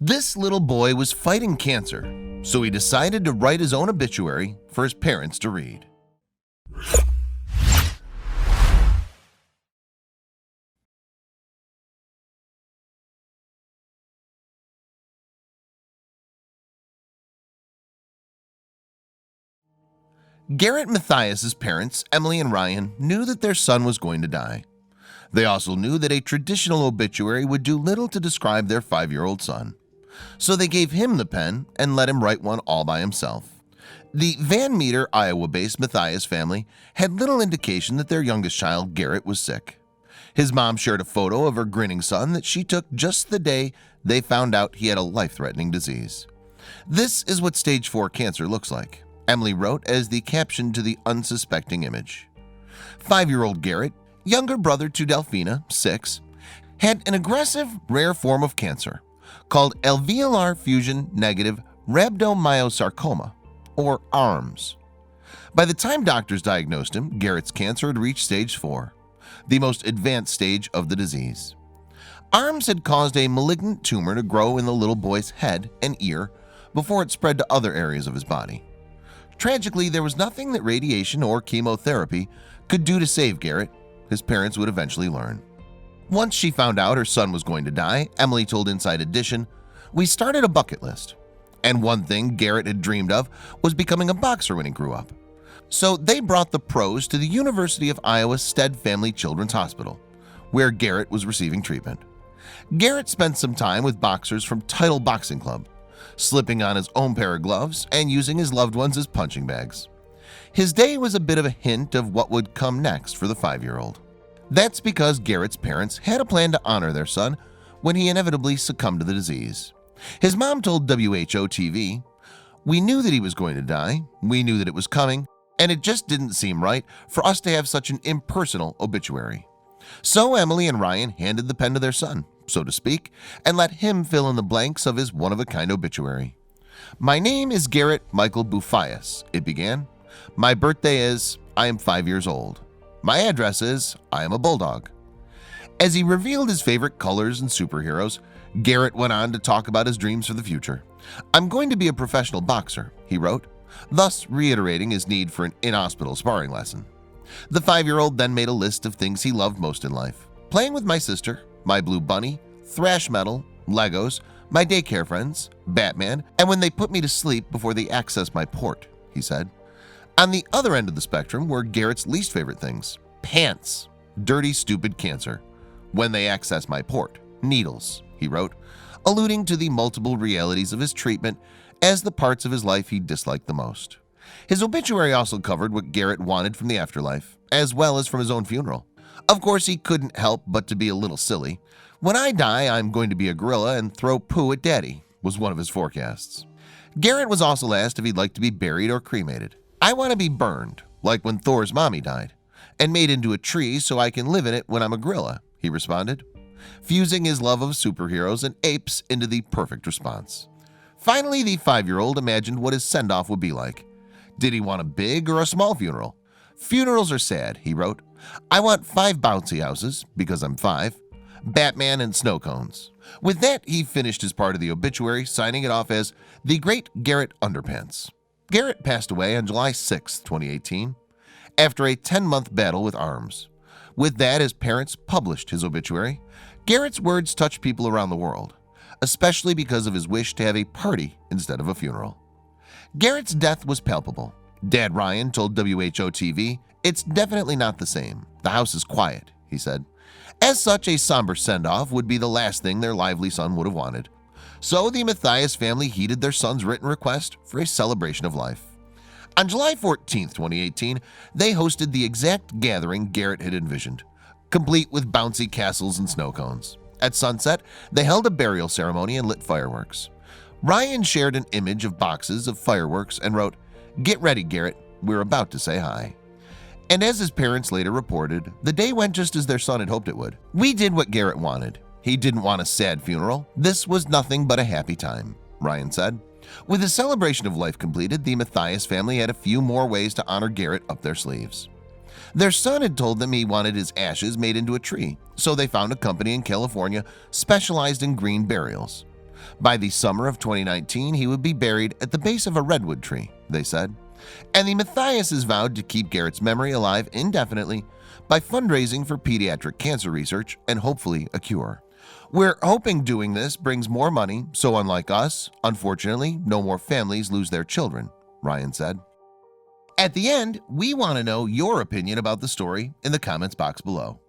This little boy was fighting cancer, so he decided to write his own obituary for his parents to read. Garrett Matthias' parents, Emilie and Ryan, knew that their son was going to die. They also knew that a traditional obituary would do little to describe their 5-year-old son. So they gave him the pen and let him write one all by himself. The Van Meter, Iowa-based Matthias family had little indication that their youngest child, Garrett, was sick. His mom shared a photo of her grinning son that she took just the day they found out he had a life-threatening disease. "This is what stage 4 cancer looks like," Emilie wrote as the caption to the unsuspecting image. 5-year-old Garrett, younger brother to Delphina, 6, had an aggressive, rare form of cancer called alveolar fusion-negative rhabdomyosarcoma, or ARMS. By the time doctors diagnosed him, Garrett's cancer had reached stage 4, the most advanced stage of the disease. ARMS had caused a malignant tumor to grow in the little boy's head and ear before it spread to other areas of his body. Tragically, there was nothing that radiation or chemotherapy could do to save Garrett. His parents would eventually learn. Once she found out her son was going to die, Emilie told Inside Edition, "We started a bucket list, and one thing Garrett had dreamed of was becoming a boxer when he grew up. So they brought the pros to the University of Iowa Stead Family Children's Hospital, where Garrett was receiving treatment. Garrett spent some time with boxers from Title Boxing Club, slipping on his own pair of gloves and using his loved ones as punching bags. His day was a bit of a hint of what would come next for the 5-year-old. That's because Garrett's parents had a plan to honor their son when he inevitably succumbed to the disease. His mom told WHO-TV, "We knew that he was going to die, we knew that it was coming, and it just didn't seem right for us to have such an impersonal obituary." So Emilie and Ryan handed the pen to their son, so to speak, and let him fill in the blanks of his one-of-a-kind obituary. "My name is Garrett Michael Matthias," it began. "My birthday is, I am 5 years old. My address is, I am a bulldog." As he revealed his favorite colors and superheroes, Garrett went on to talk about his dreams for the future. "I'm going to be a professional boxer," he wrote, thus reiterating his need for an in-hospital sparring lesson. The 5-year-old then made a list of things he loved most in life: playing with my sister, my blue bunny, thrash metal, Legos, my daycare friends, Batman, and when they put me to sleep before they access my port, he said. On the other end of the spectrum were Garrett's least favorite things: pants, dirty, stupid cancer, when they access my port, needles, he wrote, alluding to the multiple realities of his treatment as the parts of his life he disliked the most. His obituary also covered what Garrett wanted from the afterlife, as well as from his own funeral. Of course, he couldn't help but to be a little silly. "When I die, I'm going to be a gorilla and throw poo at daddy," was one of his forecasts. Garrett was also asked if he'd like to be buried or cremated. "I want to be burned, like when Thor's mommy died, and made into a tree so I can live in it when I'm a gorilla," he responded, fusing his love of superheroes and apes into the perfect response. Finally, the 5-year-old imagined what his send-off would be like. Did he want a big or a small funeral? "Funerals are sad," he wrote. "I want 5 bouncy houses, because I'm 5, Batman and snow cones." With that, he finished his part of the obituary, signing it off as the Great Garrett Underpants. Garrett passed away on July 6, 2018, after a 10-month battle with ARMS. With that, his parents published his obituary. Garrett's words touched people around the world, especially because of his wish to have a party instead of a funeral. Garrett's death was palpable. Dad Ryan told WHO-TV, "It's definitely not the same. The house is quiet," he said. As such, a somber send-off would be the last thing their lively son would have wanted. So the Matthias family heeded their son's written request for a celebration of life. On July 14, 2018, they hosted the exact gathering Garrett had envisioned, complete with bouncy castles and snow cones. At sunset, they held a burial ceremony and lit fireworks. Ryan shared an image of boxes of fireworks and wrote, "Get ready, Garrett, we're about to say hi." And as his parents later reported, the day went just as their son had hoped it would. "We did what Garrett wanted. He didn't want a sad funeral. This was nothing but a happy time," Ryan said. With the celebration of life completed, the Matthias family had a few more ways to honor Garrett up their sleeves. Their son had told them he wanted his ashes made into a tree, so they found a company in California specialized in green burials. By the summer of 2019, he would be buried at the base of a redwood tree, they said. And the Matthiases vowed to keep Garrett's memory alive indefinitely by fundraising for pediatric cancer research and hopefully a cure. We're hoping doing this brings more money, so unlike us, unfortunately, no more families lose their children, Ryan said. At the end, we want to know your opinion about the story in the comments box below.